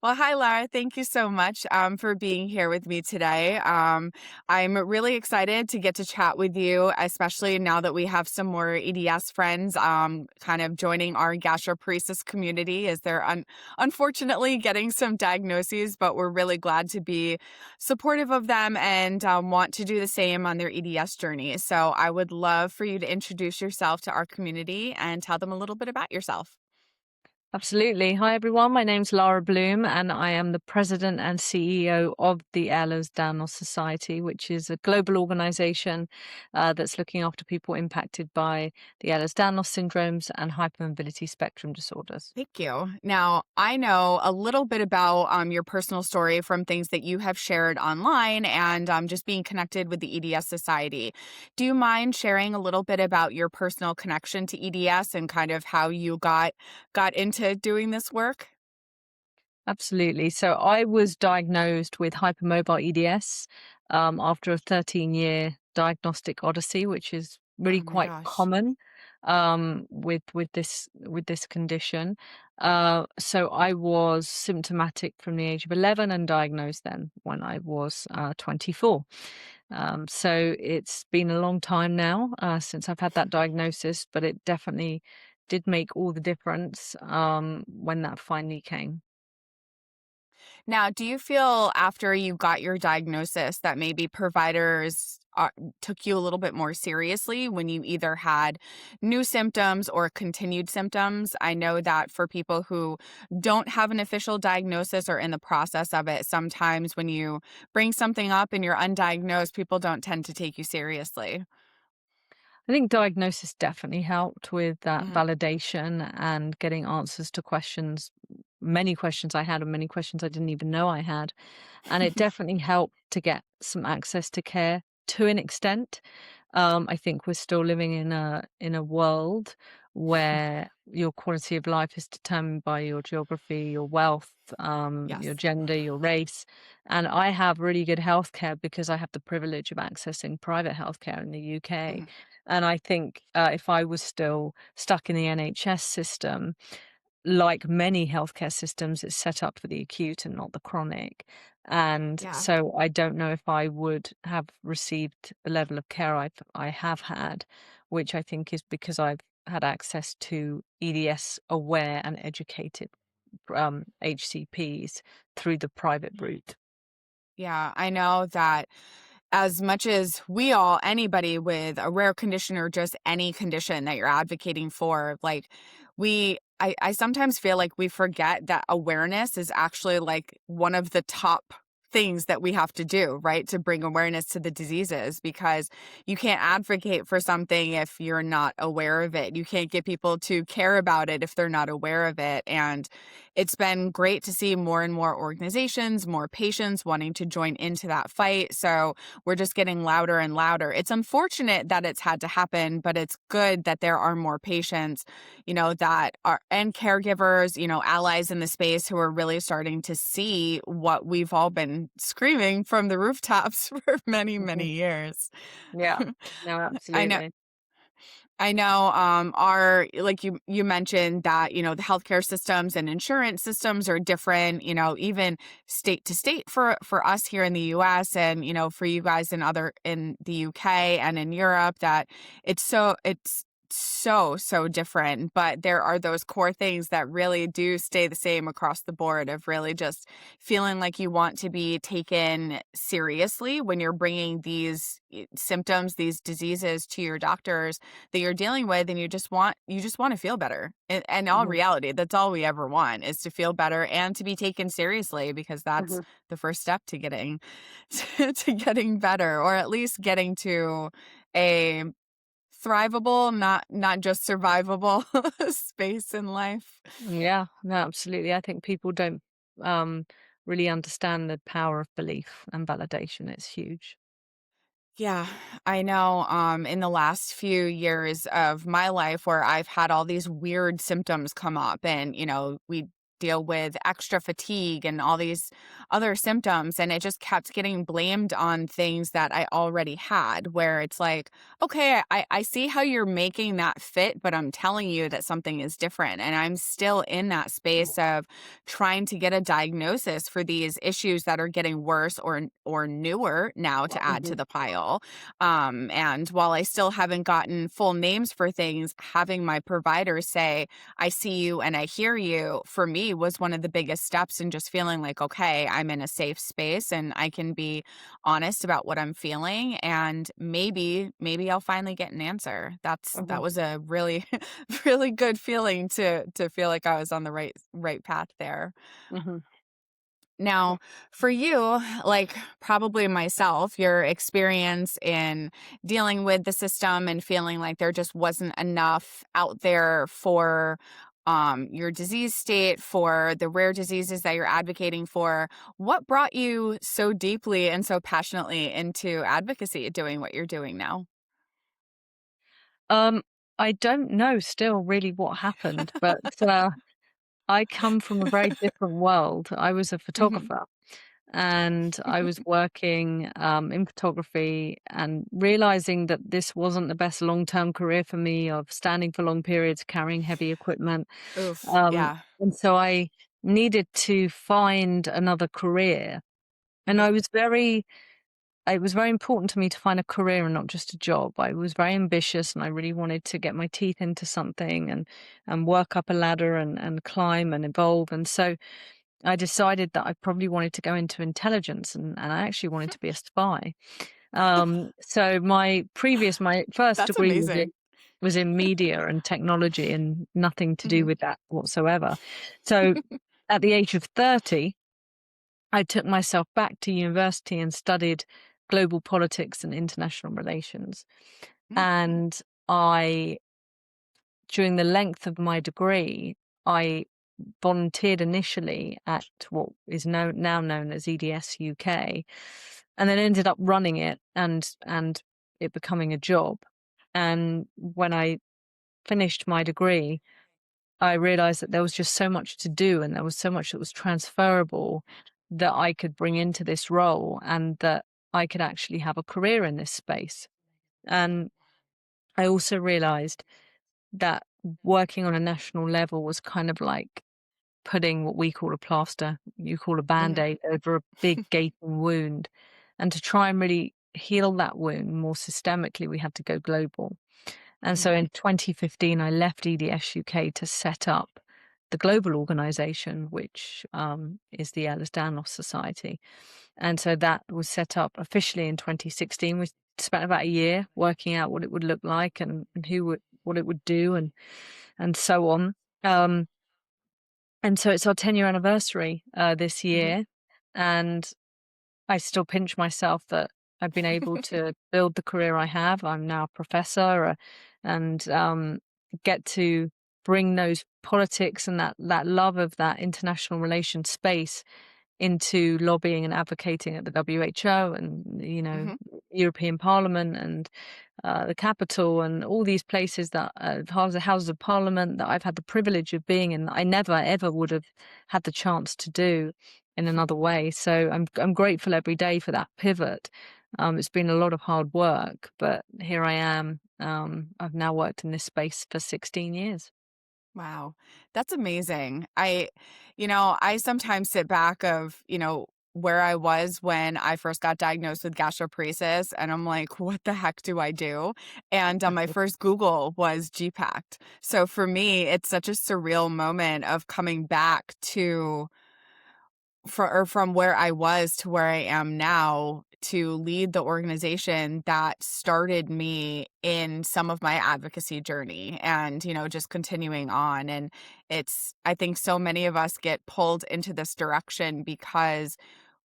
Well, hi, Lara. Thank you so much for being here with me today. I'm really excited to get to chat with you, especially now that we have some more EDS friends kind of joining our gastroparesis community as they're unfortunately getting some diagnoses, but we're really glad to be supportive of them and want to do the same on their EDS journey. So I would love for you to introduce yourself to our community and tell them a little bit about yourself. Absolutely. Hi, everyone. My name's Lara Bloom, and I am the president and CEO of the Ehlers-Danlos Society, which is a global organization that's looking after people impacted by the Ehlers-Danlos syndromes and hypermobility spectrum disorders. Thank you. Now, I know a little bit about your personal story from things that you have shared online and just being connected with the EDS Society. Do you mind sharing a little bit about your personal connection to EDS and kind of how you got into doing this work? Absolutely. So I was diagnosed with hypermobile EDS after a 13-year diagnostic odyssey, which is really Oh my quite gosh. common with this condition. So I was symptomatic from the age of 11 and diagnosed then when I was 24. So it's been a long time now since I've had that diagnosis, but it definitely did make all the difference when that finally came. Now, do you feel after you got your diagnosis that maybe providers took you a little bit more seriously when you either had new symptoms or continued symptoms? I know that for people who don't have an official diagnosis or in the process of it, sometimes when you bring something up and you're undiagnosed, people don't tend to take you seriously. I think diagnosis definitely helped with that Mhm. validation and getting answers to questions, many questions I had and many questions I didn't even know I had. And it definitely helped to get some access to care to an extent. I think we're still living in a world where your quality of life is determined by your geography, your wealth, your Yes. gender, your race. And I have really good healthcare because I have the privilege of accessing private healthcare in the UK. Mhm. And I think if I was still stuck in the NHS system, like many healthcare systems, it's set up for the acute and not the chronic. And Yeah. so I don't know if I would have received the level of care I have had, which I think is because I've had access to EDS aware and educated HCPs through the private route. Yeah, I know that as much as anybody with a rare condition or just any condition that you're advocating for, like I sometimes feel like we forget that awareness is actually like one of the top things that we have to do, right? To bring awareness to the diseases because you can't advocate for something if you're not aware of it. You can't get people to care about it if they're not aware of it. And it's been great to see more and more organizations, more patients wanting to join into that fight. So we're just getting louder and louder. It's unfortunate that it's had to happen, but it's good that there are more patients, that are and caregivers, allies in the space who are really starting to see what we've all been screaming from the rooftops for many, many Mhm. years. Yeah, no, I know absolutely. I know, our like you mentioned that, the healthcare systems and insurance systems are different, even state to state for us here in the US and, for you guys in the UK and in Europe that it's so different, but there are those core things that really do stay the same across the board of really just feeling like you want to be taken seriously when you're bringing these symptoms, these diseases to your doctors that you're dealing with and you just want to feel better. In all Mhm, reality, that's all we ever want is to feel better and to be taken seriously because that's mhm. the first step to getting to getting better or at least getting to a thrivable, not just survivable space in life. Yeah, no, absolutely. I think people don't um, really understand the power of belief and validation. It's huge. Yeah, I know. In the last few years of my life where I've had all these weird symptoms come up and, we deal with extra fatigue and all these other symptoms. And it just kept getting blamed on things that I already had, where it's like, okay, I see how you're making that fit, but I'm telling you that something is different. And I'm still in that space of trying to get a diagnosis for these issues that are getting worse or newer now to add to Mhm. the pile. And while I still haven't gotten full names for things, having my provider say, I see you and I hear you, for me was one of the biggest steps in just feeling like, okay, I'm in a safe space and I can be honest about what I'm feeling. And maybe I'll finally get an answer. That Mhm. was a really, really good feeling to feel like I was on the right path there. Mhm. Now, for you, like probably myself, your experience in dealing with the system and feeling like there just wasn't enough out there for your disease state, for the rare diseases that you're advocating for, what brought you so deeply and so passionately into advocacy, doing what you're doing now? Um, I don't know still really what happened, but I come from a very different world. I was a Hmm. photographer and I was working in photography and realizing that this wasn't the best long-term career for me of standing for long periods, carrying heavy equipment. Oof. Um, Yeah. and so I needed to find another career. And Hmm. it was very important to me to find a career and not just a job. I was very ambitious and I really wanted to get my teeth into something and work up a ladder and climb and evolve. And so I decided that I probably wanted to go into intelligence and I actually wanted to be a spy. So my first That's degree amazing. was in media and technology and nothing to do Hmm. with that whatsoever. So at the age of 30, I took myself back to university and studied global politics and international relations. And I, during the length of my degree, I volunteered initially at what is now known as EDS UK, and then ended up running it and it becoming a job. And when I finished my degree, I realized that there was just so much to do and there was so much that was transferable that I could bring into this role and that I could actually have a career in this space. And I also realized that working on a national level was kind of like putting what we call a plaster, you call a Hmm. band-aid over a big gaping wound. And to try and really heal that wound more systemically, we had to go global. And Hmm. so in 2015, I left EDS UK to set up the global organization, which is the Ehlers-Danlos Society. And so that was set up officially in 2016. We spent about a year working out what it would look like and what it would do and so on. Um, and so it's our 10-year anniversary this Hmm. year. And I still pinch myself that I've been able to build the career I have. I'm now a professor and get to bring those politics and that love of that international relations space into lobbying and advocating at the WHO and Hmm. European Parliament and the capital and all these places that houses of Parliament that I've had the privilege of being in. That I never ever would have had the chance to do in another way. So I'm grateful every day for that pivot. It's been a lot of hard work, but here I am. I've now worked in this space for 16 years. Wow. That's amazing. I sometimes sit back of, where I was when I first got diagnosed with gastroparesis, and I'm like, what the heck do I do? And my first Google was G-PACT. So for me, it's such a surreal moment of coming back to from where I was to where I am now to lead the organization that started me in some of my advocacy journey and, just continuing on. And I think so many of us get pulled into this direction because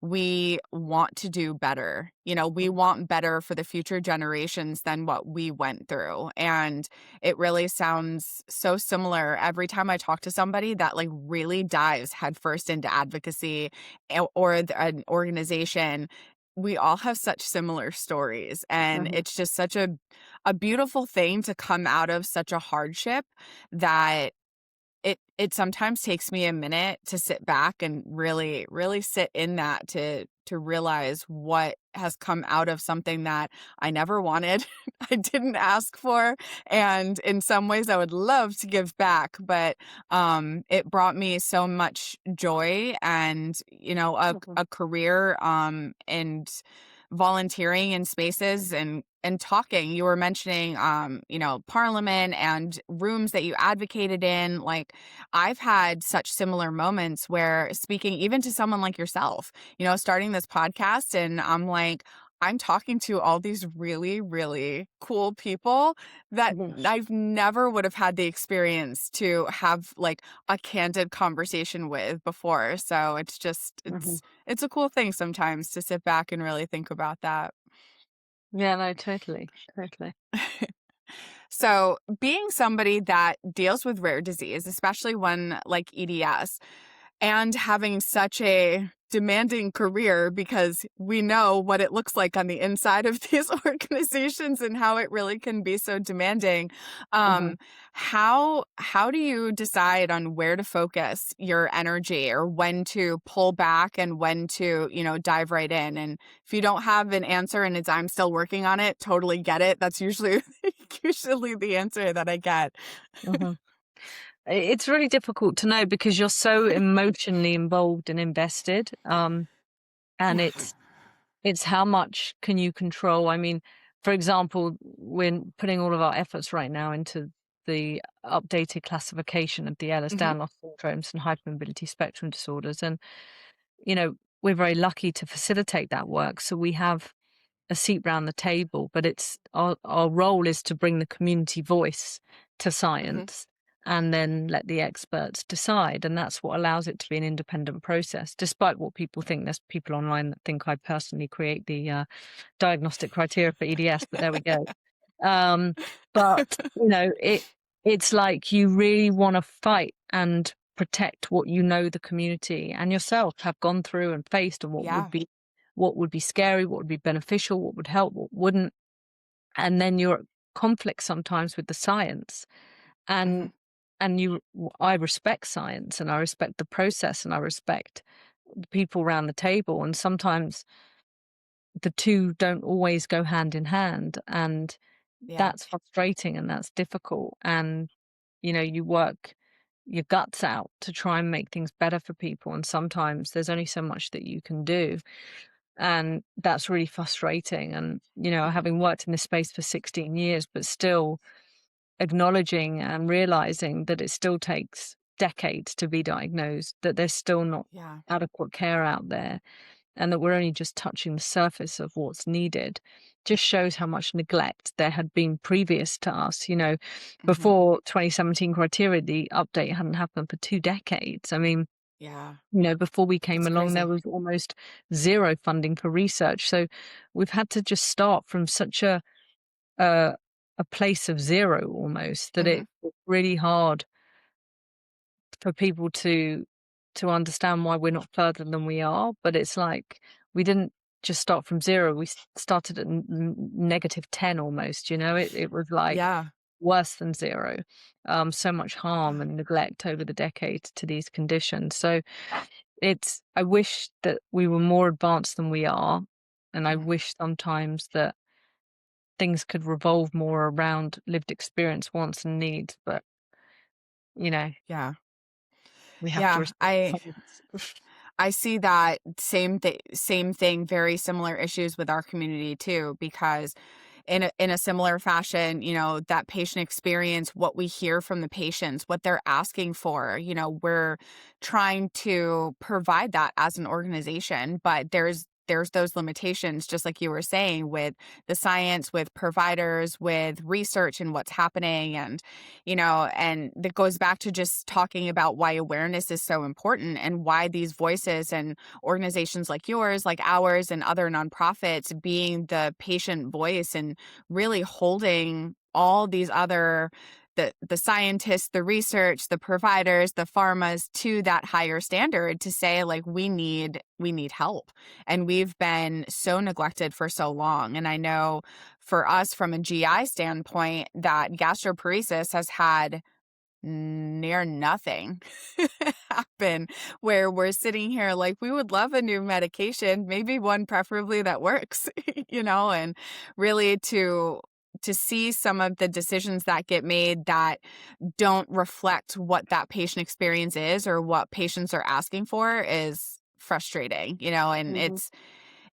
we want to do better. We want better for the future generations than what we went through. And it really sounds so similar every time I talk to somebody that like really dives headfirst into advocacy an organization. We all have such similar stories. And Mhm. it's just such a beautiful thing to come out of such a hardship that it sometimes takes me a minute to sit back and really, really sit in that to realize what has come out of something that I never wanted, I didn't ask for, and in some ways I would love to give back, but it brought me so much joy and, Mhm. a career and volunteering in spaces and talking. You were mentioning parliament and rooms that you advocated in. Like, I've had such similar moments where speaking even to someone like yourself, starting this podcast, and I'm talking to all these really, really cool people that Mhm. I've never would have had the experience to have like a candid conversation with before. So it's just Mhm. it's a cool thing sometimes to sit back and really think about that. Yeah, no, totally, totally. So, being somebody that deals with rare disease, especially one like EDS, and having such a demanding career because we know what it looks like on the inside of these organizations and how it really can be so demanding. Mhm. How do you decide on where to focus your energy or when to pull back and when to, dive right in? And if you don't have an answer and it's I'm still working on it, totally get it. That's usually usually the answer that I get. Mhm. It's really difficult to know because you're so emotionally involved and invested, and it's how much can you control. I mean, for example, we're putting all of our efforts right now into the updated classification of the Hmm. Ehlers-Danlos syndromes and hypermobility spectrum disorders, and, you know, we're very lucky to facilitate that work, so we have a seat round the table, but it's our role is to bring the community voice to Hmm. science and then let the experts decide. And that's what allows it to be an independent process, despite what people think. There's people online that think I personally create the diagnostic criteria for EDS, but there we go. Um, but it's like you really want to fight and protect what you know the community and yourself have gone through and faced, and Yeah. what would be scary, what would be beneficial, what would help, what wouldn't. And then you're at conflict sometimes with the science. Hmm. And I respect science and I respect the process and I respect the people around the table. And sometimes the two don't always go hand in hand. And Yeah. that's frustrating and that's difficult. And, you work your guts out to try and make things better for people. And sometimes there's only so much that you can do. And that's really frustrating. And, Hmm. having worked in this space for 16 years, but still acknowledging and realizing that it still takes decades to be diagnosed, that there's still not Yeah. adequate care out there, and that we're only just touching the surface of what's needed, just shows how much neglect there had been previous to us. Hmm. Before 2017 criteria, the update hadn't happened for 2 decades. I mean, Yeah. before we came It's along, there crazy. was almost zero funding for research. So we've had to just start from such a, a place of zero almost that Hmm. it's really hard for people to understand why we're not further than we are. But it's like we didn't just start from zero. We started at -10 almost. It was like Yeah. worse than zero. So much harm Yeah. and neglect over the decades to these conditions. So I wish that we were more advanced than we are, and I Mhm. wish sometimes that things could revolve more around lived experience, wants, and needs, but, you know, Yeah. we have to Yeah. respect I science. I see that same thing, very similar issues with our community too, because in a similar fashion, that patient experience, what we hear from the patients, what they're asking for, we're trying to provide that as an organization, but there's those limitations, just like you were saying, with the science, with providers, with research and what's happening. And that goes back to just talking about why awareness is so important and why these voices and organizations like yours, like ours, and other nonprofits being the patient voice and really holding all these other the scientists, the research, the providers, the pharmas to that higher standard to say like we need help. And we've been so neglected for so long. And I know for us from a GI standpoint that gastroparesis has had near nothing happen where we're sitting here like we would love a new medication, maybe one preferably that works, and really to see some of the decisions that get made that don't reflect what that patient experience is or what patients are asking for is frustrating, and Mhm.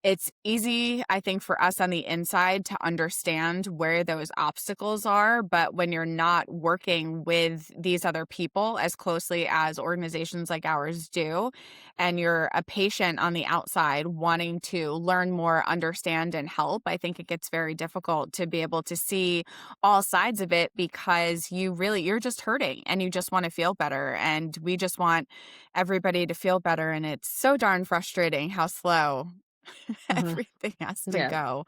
it's easy, I think, for us on the inside to understand where those obstacles are, but when you're not working with these other people as closely as organizations like ours do, and you're a patient on the outside wanting to learn more, understand, and help, I think it gets very difficult to be able to see all sides of it because you're just hurting and you just want to feel better. And we just want everybody to feel better. And it's so darn frustrating how slow Mhm. everything has to Yeah. go.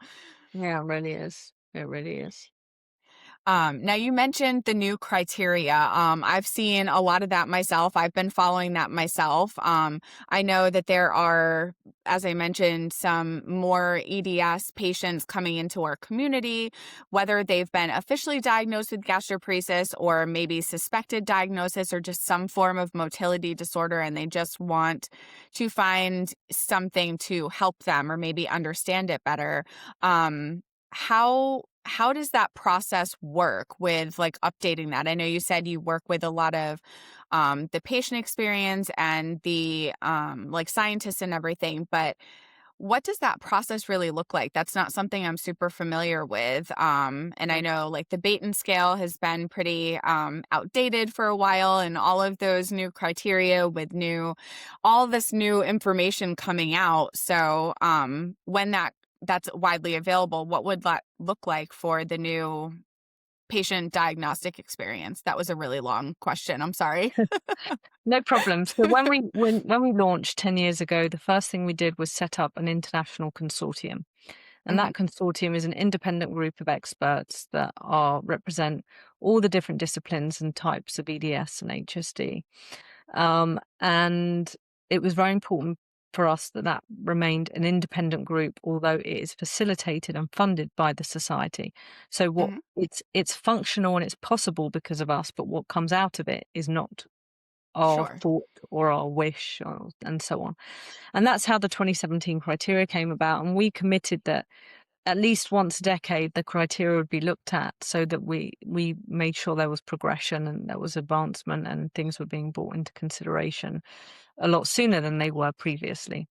Yeah, it really is. It really is. Now you mentioned the new criteria. I've seen a lot of that myself. I've been following that myself. I know that there are, as I mentioned, some more EDS patients coming into our community, whether they've been officially diagnosed with gastroparesis or maybe suspected diagnosis or just some form of motility disorder, and they just want to find something to help them or maybe understand it better. How does that process work with like updating that? I know you said you work with a lot of the patient experience and the like scientists and everything, but what does that process really look like? That's not something I'm super familiar with. And I Mm. know like the Baton scale has been pretty outdated for a while, and all of those new criteria with all this new information coming out. So when that's widely available, what would that look like for the new patient diagnostic experience? That was a really long question. I'm sorry. No problem. So when we launched 10 years ago, the first thing we did was set up an international consortium. And Hmm. that consortium is an independent group of experts that represent all the different disciplines and types of EDS and HSD. And it was very important for us that that remained an independent group, although it is facilitated and funded by the society. So what Hmm. it's functional and it's possible because of us, but what comes out of it is not our Sure. thought or our wish and so on. And that's how the 2017 criteria came about. And we committed that at least once a decade, the criteria would be looked at so that we made sure there was progression and there was advancement and things were being brought into consideration a lot sooner than they were previously.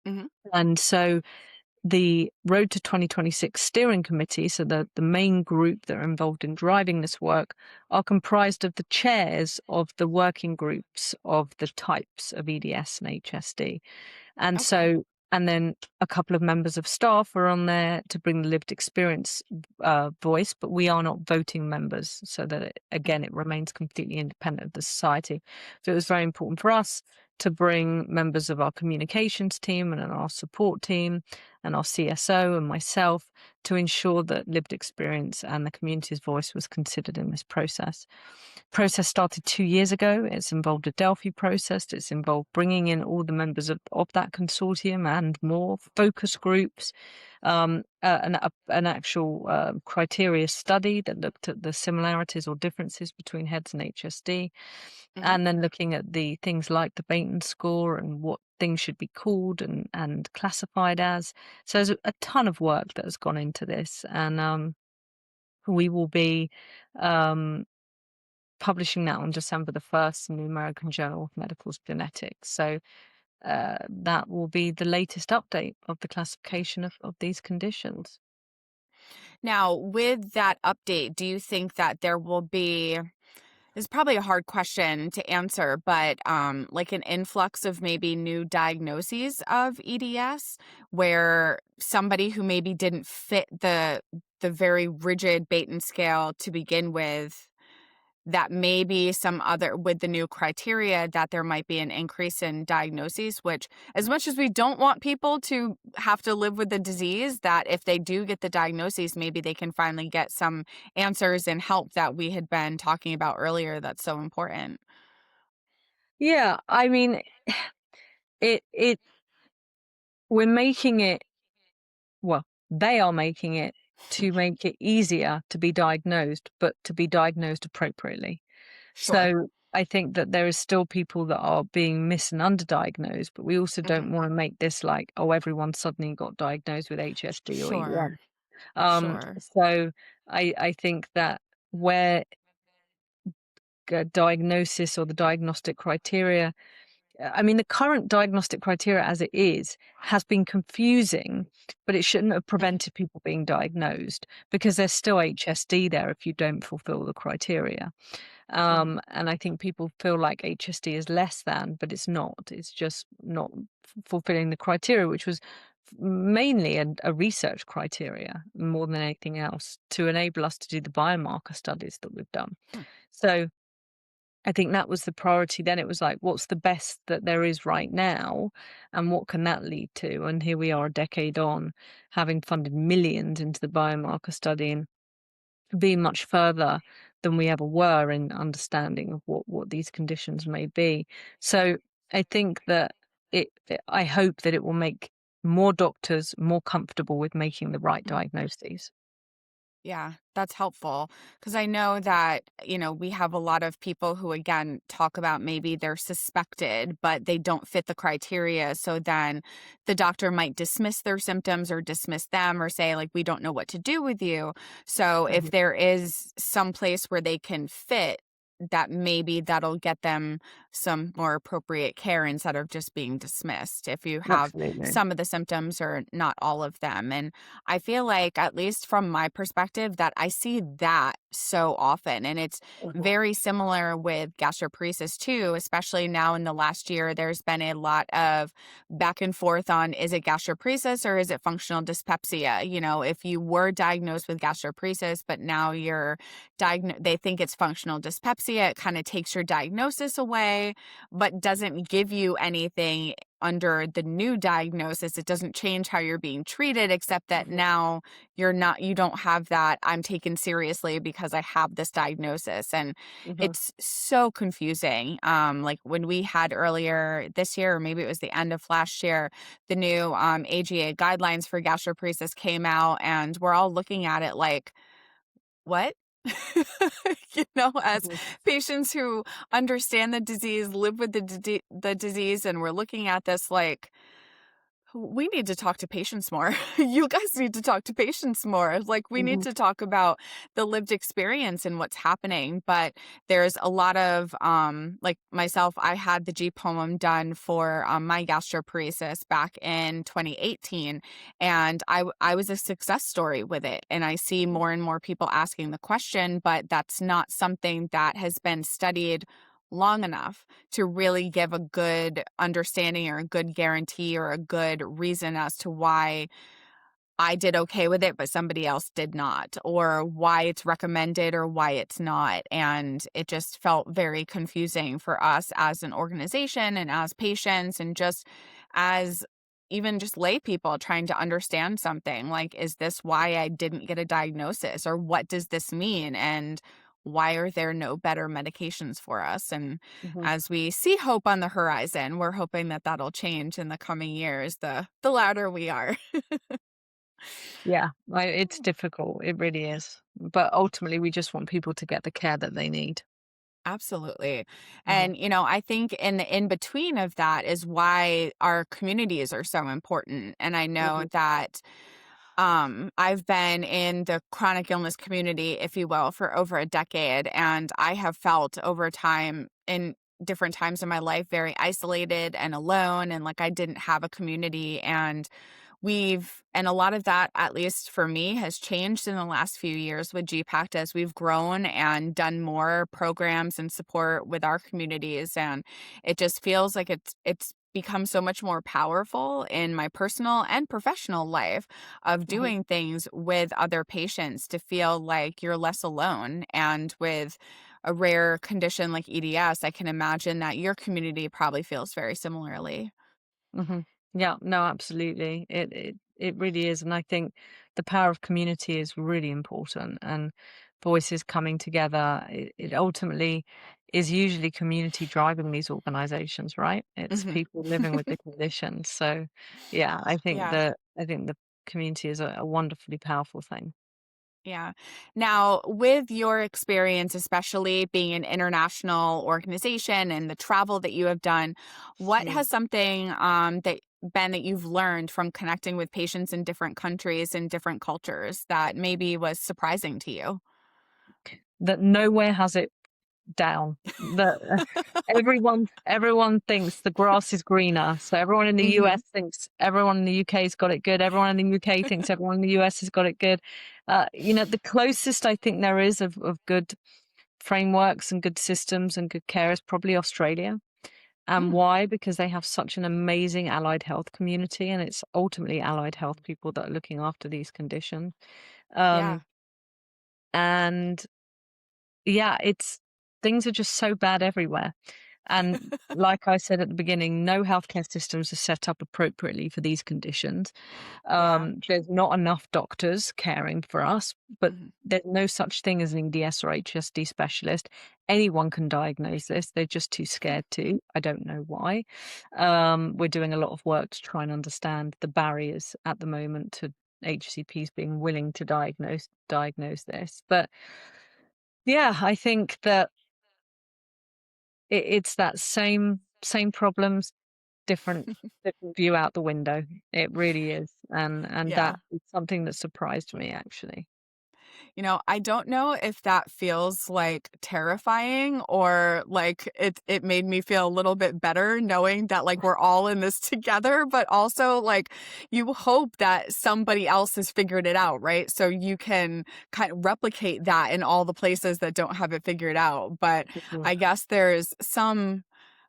Hmm. And so the Road to 2026 steering committee, so the main group that are involved in driving this work, are comprised of the chairs of the working groups of the types of EDS and HSD. And Okay. so, and then a couple of members of staff are on there to bring the lived experience voice, but we are not voting members, so that again, it remains completely independent of the society. So it was very important for us to bring members of our communications team and our support team and our CSO and myself to ensure that lived experience and the community's voice was considered in this process. Process started 2 years ago. It's involved a Delphi process. It's involved bringing in all the members of that consortium and more focus groups, an actual criteria study that looked at the similarities or differences between HEDS and HSD, Hmm. and then looking at the things like the Baton score and what things should be called and classified as. So there's a ton of work that has gone into this, and we will be um, publishing that on December the 1st in the American Journal of Medical Genetics. So that will be the latest update of the classification of these conditions. Now, with that update, do you think that there will be It's probably a hard question to answer, but like an influx of maybe new diagnoses of EDS, where somebody who maybe didn't fit the very rigid Baton scale to begin with, that maybe some other with the new criteria that there might be an increase in diagnoses, which as much as we don't want people to have to live with the disease, that if they do get the diagnoses, maybe they can finally get some answers and help that we had been talking about earlier that's so important. Yeah, I mean, it we're making it, well, they are making it to make it easier to be diagnosed, but to be diagnosed appropriately. Sure. So I think that there is still people that are being mis and underdiagnosed, but we also Mhm. don't want to make this like, oh, everyone suddenly got diagnosed with HSD or Sure. EDS. Sure. So I think that where diagnosis or the diagnostic criteria, I mean, the current diagnostic criteria as it is has been confusing, but it shouldn't have Mhm. prevented people being diagnosed because there's still HSD there if you don't fulfill the criteria. Mhm. And I think people feel like HSD is less than, but it's not. It's just not fulfilling the criteria, which was mainly a research criteria more than anything else to enable us to do the biomarker studies that we've done. Hmm. So I think that was the priority then. It was like, what's the best that there is right now, and what can that lead to? And here we are a decade on, having funded millions into the biomarker study and being much further than we ever were in understanding of what these conditions may be. So I think that I hope that it will make more doctors more comfortable with making the right Mhm. diagnoses. Yeah, that's helpful because I know that, we have a lot of people who, again, talk about maybe they're suspected, but they don't fit the criteria. So then the doctor might dismiss their symptoms or dismiss them or say, like, we don't know what to do with you. So if Mhm. there is some place where they can fit, that maybe that'll get them some more appropriate care instead of just being dismissed if you have Absolutely. some of the symptoms or not all of them. And I feel like, at least from my perspective, that I see that so often. And it's Mhm. very similar with gastroparesis too, especially now in the last year. There's been a lot of back and forth on, is it gastroparesis or is it functional dyspepsia? If you were diagnosed with gastroparesis, but now they think it's functional dyspepsia, it kind of takes your diagnosis away, but doesn't give you anything under the new diagnosis. It doesn't change how you're being treated, except that Mhm. now you don't have that I'm taken seriously because I have this diagnosis. And Mhm. it's so confusing. Like when we had earlier this year, or maybe it was the end of last year, the new AGA guidelines for gastroparesis came out, and we're all looking at it like, what? As Mhm. patients who understand the disease, live with the disease, and we're looking at this like, we need to talk to patients more. You guys need to talk to patients more. Like, we need Mhm. to talk about the lived experience and what's happening. But there's a lot of, like myself, I had the G poem done for my gastroparesis back in 2018. And I was a success story with it. And I see more and more people asking the question, but that's not something that has been studied long enough to really give a good understanding or a good guarantee or a good reason as to why I did okay with it, but somebody else did not, or why it's recommended or why it's not. And it just felt very confusing for us as an organization and as patients and just as even just lay people trying to understand something like, is this why I didn't get a diagnosis, or what does this mean? And why are there no better medications for us? And Mhm. as we see hope on the horizon, we're hoping that that'll change in the coming years, the louder we are. Yeah, it's difficult. It really is. But ultimately, we just want people to get the care that they need. Absolutely. Mhm. And, I think in the in between of that is why our communities are so important. And I know Mhm. that I've been in the chronic illness community, if you will, for over a decade. And I have felt over time in different times in my life very isolated and alone, and like I didn't have a community. And a lot of that, at least for me, has changed in the last few years with G-PACT as we've grown and done more programs and support with our communities. And it just feels like it's become so much more powerful in my personal and professional life of Mhm. doing things with other patients to feel like you're less alone. And with a rare condition like EDS, I can imagine that your community probably feels very similarly. Mhm. Yeah, no, absolutely. It really is, and I think the power of community is really important, and voices coming together. It ultimately is usually community driving these organizations, right? It's Mhm. people living with the conditions. So, yeah, I think Yeah. the community is a wonderfully powerful thing. Yeah. Now, with your experience, especially being an international organization and the travel that you have done, what Mm. has something that you've learned from connecting with patients in different countries and different cultures that maybe was surprising to you? That nowhere has it down. That everyone thinks the grass is greener. So everyone in the Hmm. US thinks everyone in the UK's got it good. Everyone in the UK thinks everyone in the US has got it good. The closest I think there is of good frameworks and good systems and good care is probably Australia. And Mm, why? Because they have such an amazing allied health community, and it's ultimately allied health people that are looking after these conditions. yeah. Um, and yeah, it's things are just so bad everywhere. And like I said at the beginning, no healthcare systems are set up appropriately for these conditions. Yeah. There's not enough doctors caring for us, but Mhm. there's no such thing as an EDS or HSD specialist. Anyone can diagnose this. They're just too scared to. I don't know why. We're doing a lot of work to try and understand the barriers at the moment to HCPs being willing to diagnose this. But yeah, I think that it's that same problems, different different view out the window. It really is, and Yeah. that is something that surprised me actually. I don't know if that feels like terrifying or like it made me feel a little bit better knowing that like we're all in this together, but also like you hope that somebody else has figured it out, right? So you can kind of replicate that in all the places that don't have it figured out. But Mhm. I guess there's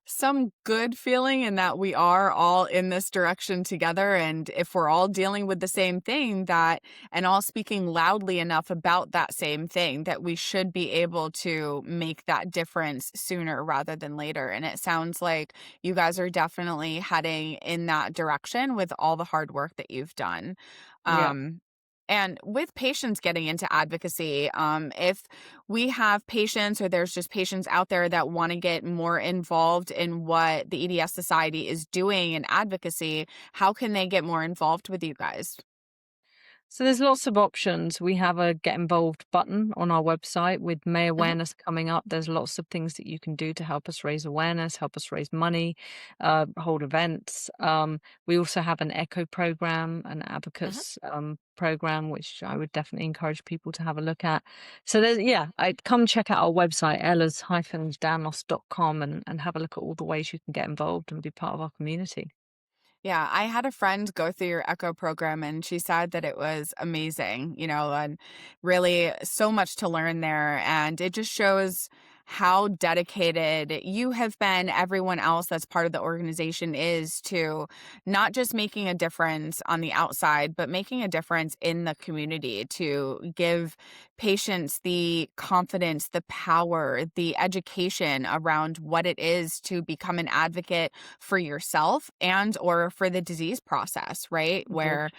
some good feeling in that we are all in this direction together, and if we're all dealing with the same thing, that and all speaking loudly enough about that same thing, that we should be able to make that difference sooner rather than later. And it sounds like you guys are definitely heading in that direction with all the hard work that you've done. Yeah. Um, and with patients getting into advocacy, if we have patients or there's just patients out there that want to get more involved in what the EDS Society is doing in advocacy, how can they get more involved with you guys? So there's lots of options. We have a get involved button on our website with May Mhm, Awareness coming up. There's lots of things that you can do to help us raise awareness, help us raise money, hold events. We also have an echo program, an mhm. advocates program, which I would definitely encourage people to have a look at. So there's, yeah, I come check out our website, ehlers-danlos.com, and have a look at all the ways you can get involved and be part of our community. Yeah, I had a friend go through your Echo program and she said that it was amazing, and really so much to learn there. And it just shows how dedicated you have been, everyone else that's part of the organization is to not just making a difference on the outside, but making a difference in the community to give patients the confidence, the power, the education around what it is to become an advocate for yourself and or for the disease process, right? Mhm. Where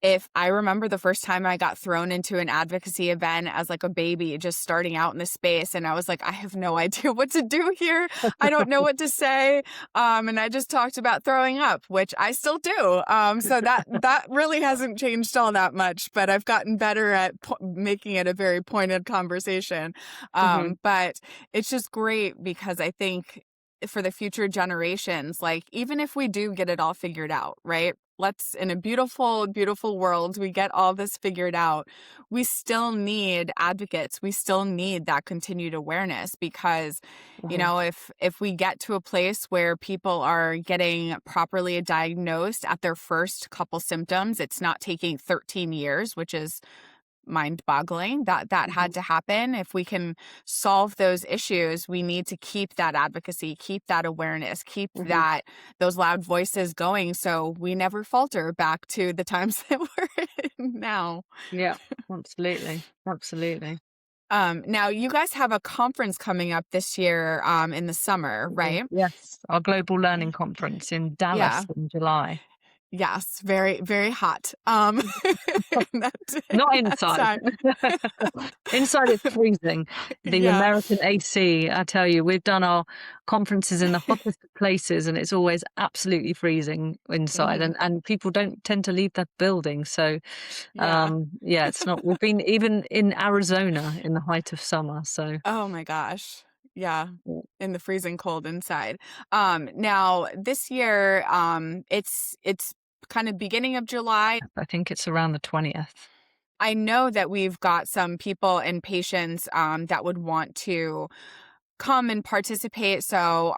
if I remember the first time I got thrown into an advocacy event as like a baby, just starting out in this space, and I was like, I have no idea what to do here. I don't know what to say. And I just talked about throwing up, which I still do. So that really hasn't changed all that much, but I've gotten better at making it a very pointed conversation. Mhm. But it's just great because I think for the future generations, like even if we do get it all figured out, right? Let's in a beautiful, beautiful world, we get all this figured out. We still need advocates. We still need that continued awareness because, Mhm. if we get to a place where people are getting properly diagnosed at their first couple symptoms, it's not taking 13 years, which is mind-boggling that Mhm. had to happen. If we can solve those issues, we need to keep that advocacy, keep that awareness, keep Mhm. those loud voices going so we never falter back to the times that we're in now. Yeah, absolutely. Absolutely. Now you guys have a conference coming up this year in the summer, Mhm. right? Yes, our Global Learning Conference in Yeah. Dallas in July. Yes, very, very hot. That Not that inside. time. Inside it's freezing. The Yeah, American AC, I tell you, we've done our conferences in the hottest of places and it's always absolutely freezing inside mhm, and people don't tend to leave that building. So, yeah. yeah, it's not we've been even in Arizona in the height of summer. So, Oh my gosh. Yeah, yeah, in the freezing cold inside. Now this year, it's kind of beginning of July. I think it's around the 20th. I know that we've got some people and patients, that would want to come and participate. So,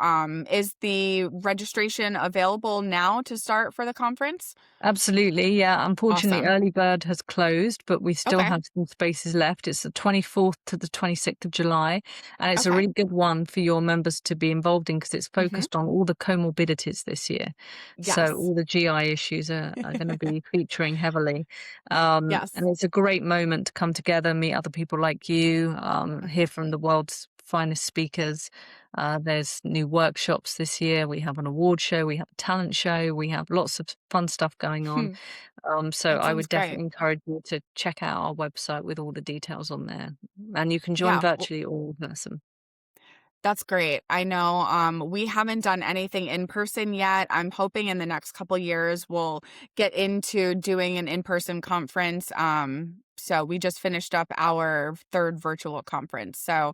is the registration available now to start for the conference? Absolutely, yeah. Unfortunately, Awesome. early bird has closed, but we still Okay. have some spaces left. It's the 24th to the 26th of July, and it's a Okay. really good one for your members to be involved in because it's Mhm. focused on all the comorbidities this year. So Yes. all the GI issues are going to be featuring heavily, and Yes. it's a great moment to come together, meet other people like you, hear Mhm. from the world's finest speakers. There's new workshops this year. We have an award show. We have a talent show. We have lots of fun stuff going on. So That I sounds would great. definitely encourage you to check out our website with all the details on there. And you can join Yeah. virtually or in person. That's great. I know, we haven't done anything in person yet. I'm hoping in the next couple years we'll get into doing an in-person conference. So we just finished up our third virtual conference. So,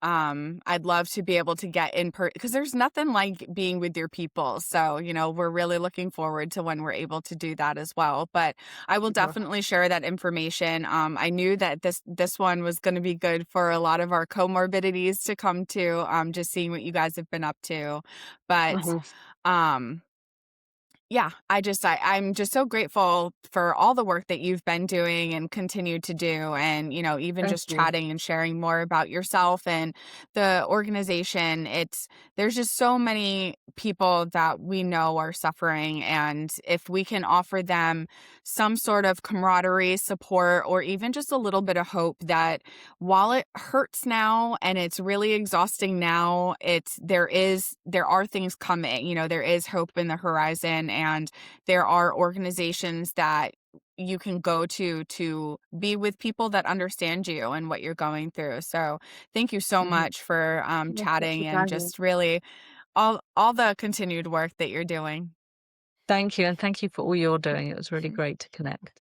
I'd love to be able to get in person because there's nothing like being with your people. So, we're really looking forward to when we're able to do that as well. But I will Sure. definitely share that information. I knew that this one was going to be good for a lot of our comorbidities to come to. Just seeing what you guys have been up to, but Mhm. um, yeah, I'm just so grateful for all the work that you've been doing and continue to do. And, even Thank just you. chatting and sharing more about yourself and the organization. There's just so many people that we know are suffering. And if we can offer them some sort of camaraderie, support, or even just a little bit of hope that while it hurts now and it's really exhausting now, there are things coming. There is hope in the horizon, and there are organizations that you can go to be with people that understand you and what you're going through. So thank you so Mhm. much for That's such chatting a and pleasure. just really all the continued work that you're doing. Thank you. And thank you for all you're doing. It was really great to connect.